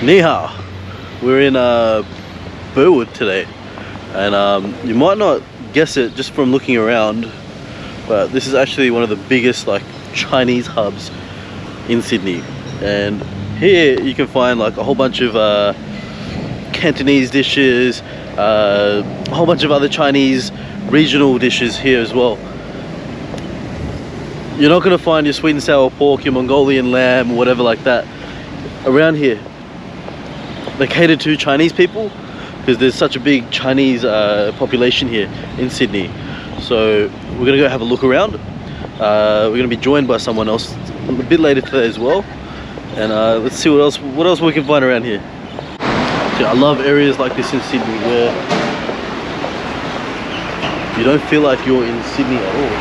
Ni hao. We're in Burwood today, and you might not guess it just from looking around, but this is actually one of the biggest like Chinese hubs in Sydney. And here you can find like a whole bunch of Cantonese dishes, a whole bunch of other Chinese regional dishes here as well. You're not going to find your sweet and sour pork, your Mongolian lamb, or whatever like that around here. They cater to Chinese people because there's such a big Chinese population here in Sydney. So we're going to go have a look around. We're going to be joined by someone else a bit later today as well. And let's see what else we can find around here. So I love areas like this in Sydney where you don't feel like you're in Sydney at all.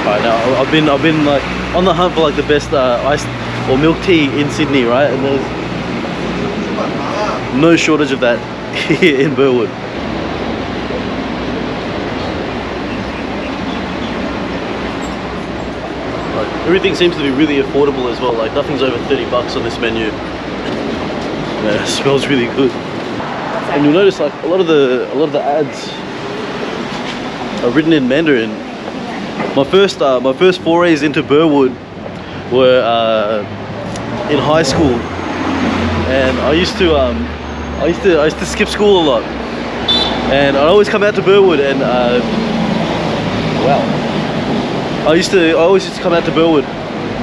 Alright, now I've been like on the hunt for like the best iced or milk tea in Sydney, right? And there's no shortage of that here in Burwood. Like, everything seems to be really affordable as well. Like nothing's over 30 bucks on this menu. Yeah, it smells really good. And you'll notice like a lot of the ads are written in Mandarin. My first forays into Burwood were in high school, and I used to skip school a lot, and I'd always come out to Burwood, and I always used to come out to Burwood,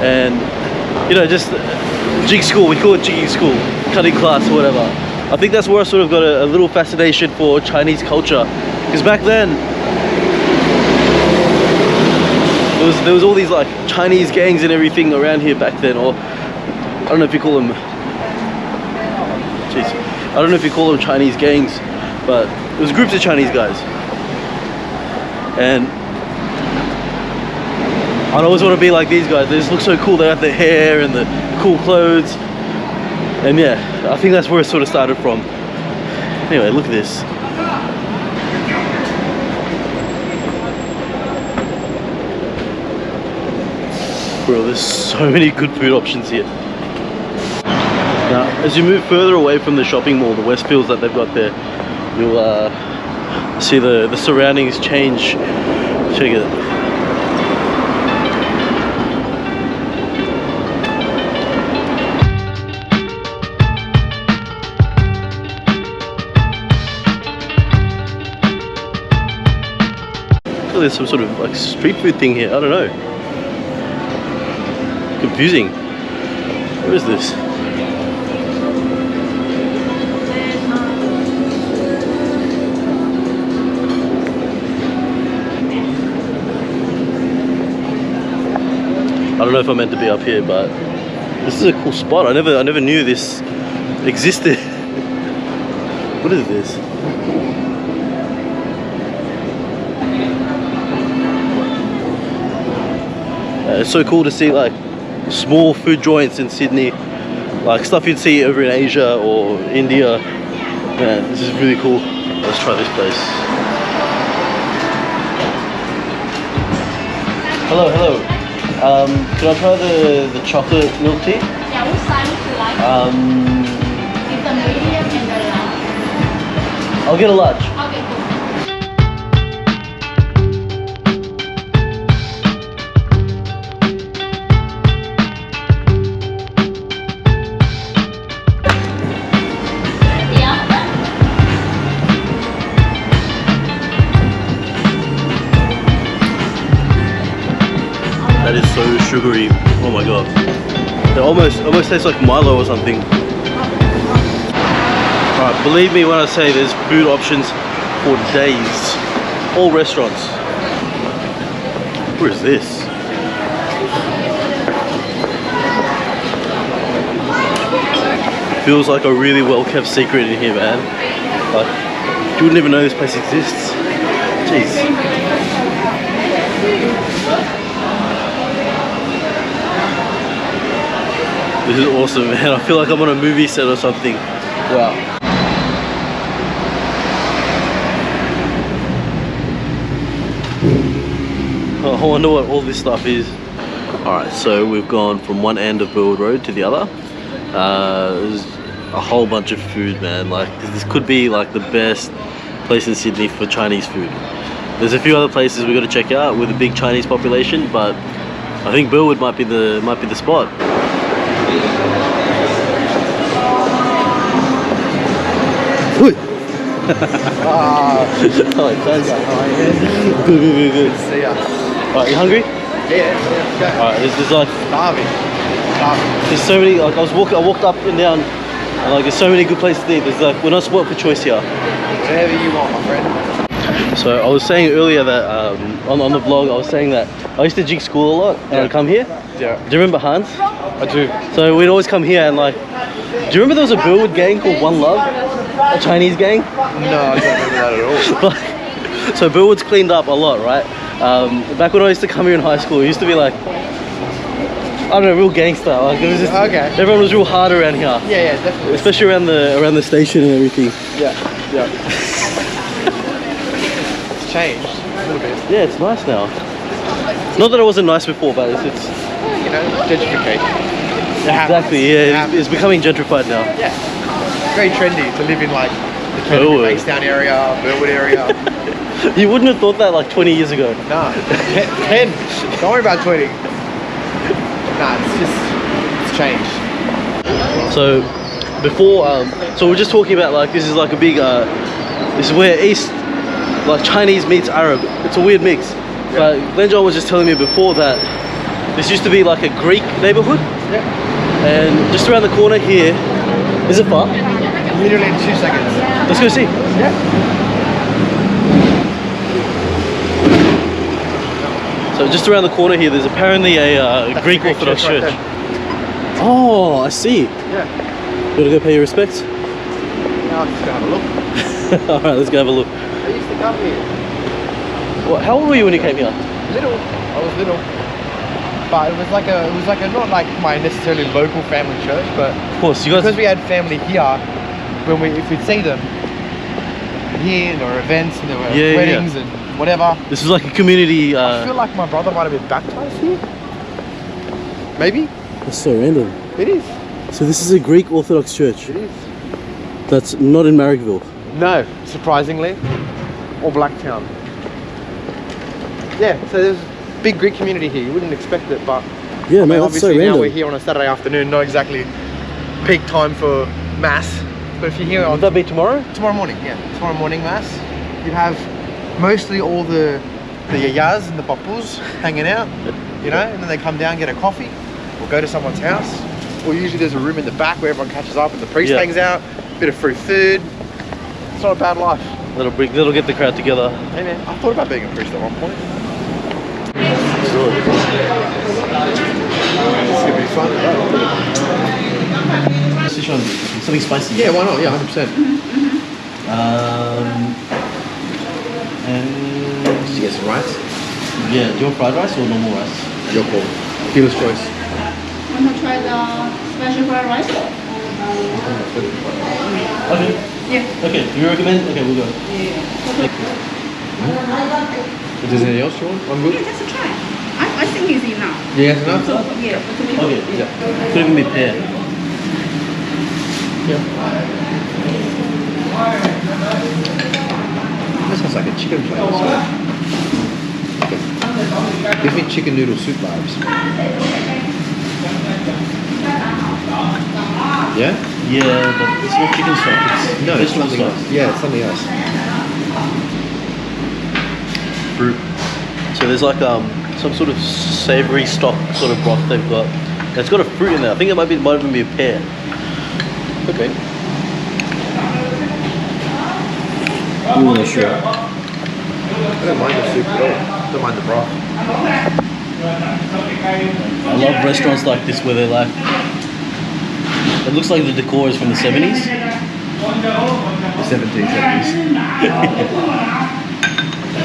and you know, just jig school. We call it jigging school, cutting class, or whatever. I think that's where I sort of got a little fascination for Chinese culture, because back then there was all these like Chinese gangs and everything around here back then, or I don't know if you call them, I don't know if you call them Chinese gangs, but it was groups of Chinese guys. And I'd always want to be like these guys. They just look so cool. They have their hair and the cool clothes, and yeah, I think that's where it sort of started from. Anyway, look at this. Bro, there's so many good food options here. Now, as you move further away from the shopping mall, the Westfields that they've got there, you'll see the surroundings change. Check it. There's some sort of like street food thing here. I don't know. Confusing. What is this? I don't know if I'm meant to be up here, but this is a cool spot. I never knew this existed. What is this? It's so cool to see like small food joints in Sydney, like stuff you'd see over in Asia or India. Man, this is really cool. Let's try this place. Hello. Can I try the chocolate milk tea? Yeah, which size would you like? It's the medium and the large. I'll get a large. Okay, cool. That is so sugary. Oh my god. It almost tastes like Milo or something. Alright, believe me when I say there's food options for days. All restaurants. Where is this? Feels like a really well kept secret in here, man. Like, you wouldn't even know this place exists. Jeez. This is awesome, man. I feel like I'm on a movie set or something. Wow. I wonder what all this stuff is. Alright, so we've gone from one end of Burwood Road to the other. There's a whole bunch of food, man. Like this could be like the best place in Sydney for Chinese food. There's a few other places we got to check out with a big Chinese population, but I think Burwood might be the spot. Oh, thanks. Good. see ya. Alright, you hungry? Yeah, let's go. Alright, there's like Starving. there's so many. Like I walked up and down, and like there's so many good places to eat. There's like we're not spoiled for choice here. Whatever you want, my friend. So I was saying earlier that on the vlog I was saying that I used to jig school a lot and I'd come here. Yeah. Do you remember Hans? I do. So we'd always come here and like, do you remember there was a Burwood gang called One Love? A Chinese gang? No, I don't remember that at all. Like, so Burwood's cleaned up a lot, right? Back when I used to come here in high school, it used to be like, I don't know, real gangster. Like it was just, Okay. everyone was real hard around here. Yeah, definitely. Especially around the station and everything. Yeah. It's changed a little bit. Yeah, it's nice now. Not that it wasn't nice before, but it's You know, gentrification. It happens. exactly, It yeah, happens. it's becoming gentrified now. Yeah. It's very trendy to live in like the Burwood. Bankstown area, Burwood area. You wouldn't have thought that like 20 years ago. Nah, 10. Don't worry about 20. Nah, it's changed. So before, so we're just talking about like this is like a big, this is where East, like Chinese meets Arab. It's a weird mix. But Glenn John was just telling me before that this used to be like a Greek neighborhood. Yeah. And just around the corner here, is it far? Literally in 2 seconds. Let's go see. Yeah. So just around the corner here, there's apparently a Greek Orthodox church. Right Oh, I see. yeah. You wanna go pay your respects? Now I'm just gonna have a look. Alright, let's go have a look. I used to come here. What, how old were you when you came here? Little. I was little. But it was like a not like my necessarily local family church, but Of course, you guys. because we had family here, if we'd see them here, and there were events and there were Yeah, weddings and whatever. This is like a community. I feel like my brother might have been baptized here. Maybe. That's so random. It is. So this is a Greek Orthodox church. It is. That's not in Marrickville. No, surprisingly. Or Blacktown. Yeah, so there's a big Greek community here. You wouldn't expect it, but Yeah, I mean, man, that's so obviously now random. we're here on a Saturday afternoon, not exactly peak time for mass. But if you're here on Would that be tomorrow? tomorrow morning, tomorrow morning mass, you'd have mostly all the yayas and the papus hanging out, you know, and then they come down, get a coffee, or go to someone's house. Or usually there's a room in the back where everyone catches up and the priest Yeah. hangs out, bit of free food. It's not a bad life. That'll get the crowd together. Hey man, I thought about being a priest at one point. Really? It's gonna be fun. Something spicy. Yeah, why not? Yeah, 100%. And Did you get some rice? yeah, do you want fried rice or normal rice? Your call. Dealer's choice. Want to try the special fried rice? Okay. Yeah. Okay. Do you recommend? Okay, we'll go. If there's anything else you want, I'm good. Yeah, just try. I think it's enough. Yeah, that's enough? So, yeah. Okay. Yeah. Could even be pear. Yeah. That sounds like a chicken place. Okay. Give me chicken noodle soup vibes. Yeah? Yeah, but it's not chicken stock. It's No, it's vegetable something stock. else. Yeah, it's something else. Fruit. So there's like some sort of savoury stock sort of broth they've got. And it's got a fruit in there. I think it might even be a pear. Okay. I'm not sure. I don't mind the soup at all. Don't mind the broth. I love restaurants like this where they're like, it looks like the decor is from the 70s. The 1770s. The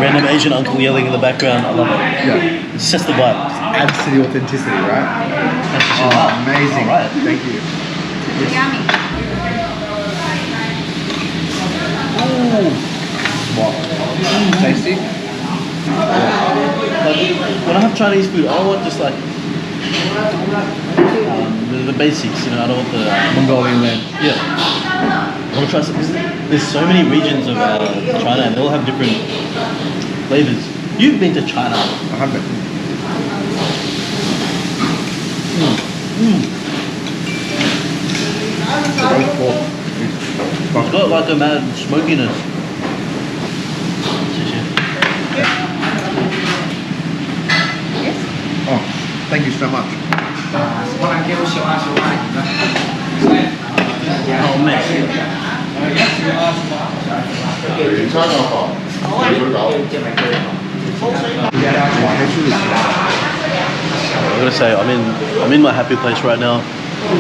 random Asian uncle yelling in the background. I love it. Yeah. It's just the vibe. Adds to the authenticity, right? Oh, amazing. All right. Thank you. Yummy. Tasty? Like, when I have Chinese food, I don't want just like The basics, you know, I don't want the... Mongolian land. yeah. I want to try some... There's so many regions of China and they all have different flavors. You've been to China. I haven't. It's got like a mad smokiness. Oh, thank you so much. Oh man. I'm gonna say I'm in my happy place right now.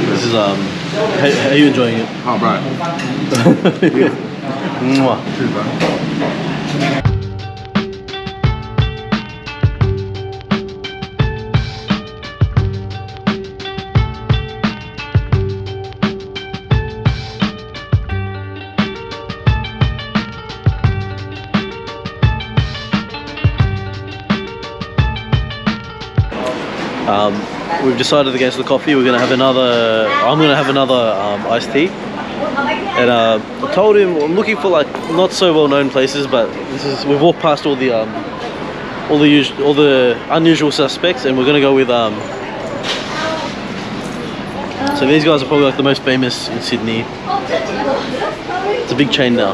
This is how are you enjoying it? Oh, right. Mwah. Cheers, bro. We've decided against the coffee. We're gonna have another. I'm gonna have another iced tea. And I told him I'm looking for like not so well-known places, but we've walked past all the unusual suspects, and we're gonna go with So these guys are probably like the most famous in Sydney. It's a big chain now.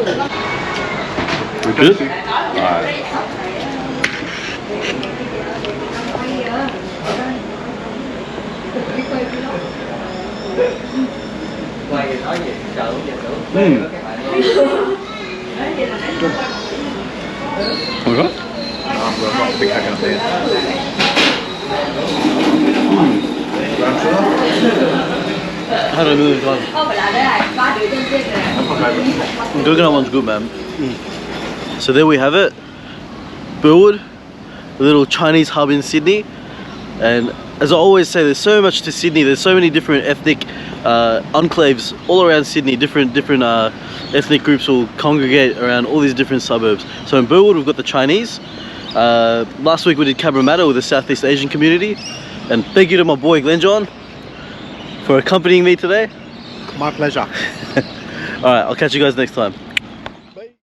We're good. Alright. Okay. Big hack up there. How do I move it on? Coconut one's good, man. So there we have it. Burwood, a little Chinese hub in Sydney. And as I always say, there's so much to Sydney. There's so many different ethnic enclaves all around Sydney. Different ethnic groups will congregate around all these different suburbs. So in Burwood, we've got the Chinese. Last week we did Cabramatta with the Southeast Asian community. And thank you to my boy Glenn John for accompanying me today. My pleasure. Alright, I'll catch you guys next time.